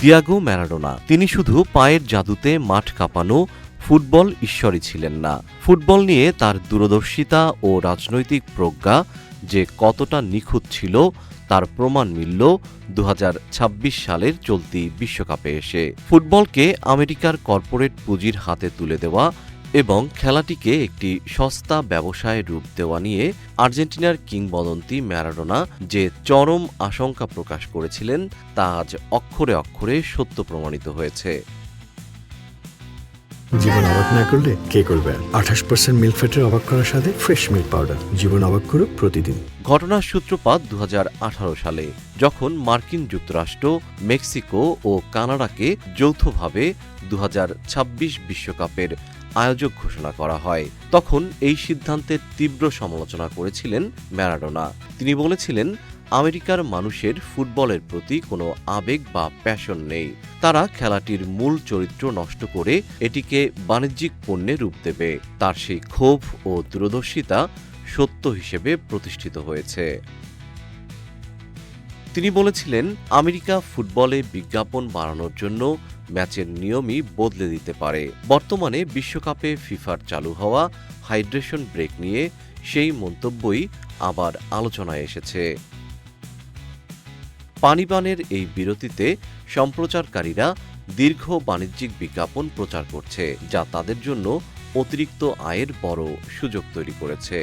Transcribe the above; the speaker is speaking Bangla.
Diego Maradona. তিনি শুধু পায়ের জাদুতে মাঠ কাঁপানো ফুটবল ঈশ্বরই ছিলেন না। ফুটবল নিয়ে তার দূরদর্শিতা ও রাজনৈতিক প্রজ্ঞা যে কতটা নিখুঁত ছিল তার প্রমাণ মিলল ২০২৬ সালের চলতি বিশ্বকাপে এসে। ফুটবলকে আমেরিকার কর্পোরেট পুঁজির হাতে তুলে দেওয়া এবং খেলাটিকে একটি সস্তা ব্যবসায় রূপ দেওয়া নিয়ে আর্জেন্টিনার কিংবদন্তি ম্যারাডোনা যে চরম আশঙ্কা প্রকাশ করেছিলেন তা আজ অক্ষরে অক্ষরে সত্য প্রমাণিত হয়েছে। জীবন অবাক না করলে কে করবে? ২৮% মিল্ক ফ্যাটের অবাক করার সাথে ফ্রেশ মিল্ক পাউডার। জীবন অবাক করুক প্রতিদিন। ঘটনার সূত্রপাত ২০১৮ সালে, যখন মার্কিন যুক্তরাষ্ট্র, মেক্সিকো ও কানাডাকে যৌথভাবে ২০২৬ বিশ্বকাপের আয়োজক ঘোষণা করা হয়। তখন এই সিদ্ধান্তের তীব্র সমালোচনা করেছিলেন ম্যারাডোনা। তিনি বলেছিলেন, আমেরিকার মানুষের ফুটবলের প্রতি কোনো আবেগ বা প্যাশন নেই। তারা খেলাটির মূল চরিত্র নষ্ট করে এটিকে বাণিজ্যিক পণ্যে রূপ দেবে। তার সেই ক্ষোভ ও দূরদর্শিতা সত্য হিসেবে প্রতিষ্ঠিত হয়েছে। তিনি বলেছিলেন, আমেরিকা ফুটবলে বিজ্ঞাপন বাড়ানোর জন্য ম্যাচের নিয়মই বদলে দিতে পারে। বর্তমানে বিশ্বকাপে ফিফার চালু হওয়া হাইড্রেশন ব্রেক নিয়ে সেই মন্তব্যই আবার আলোচনায় এসেছে। পানিপানের এই বিরতিতে সম্প্রচারকারীরা দীর্ঘ বাণিজ্যিক বিজ্ঞাপন প্রচার করছে, যা তাদের জন্য অতিরিক্ত আয়ের বড় সুযোগ তৈরি করেছে।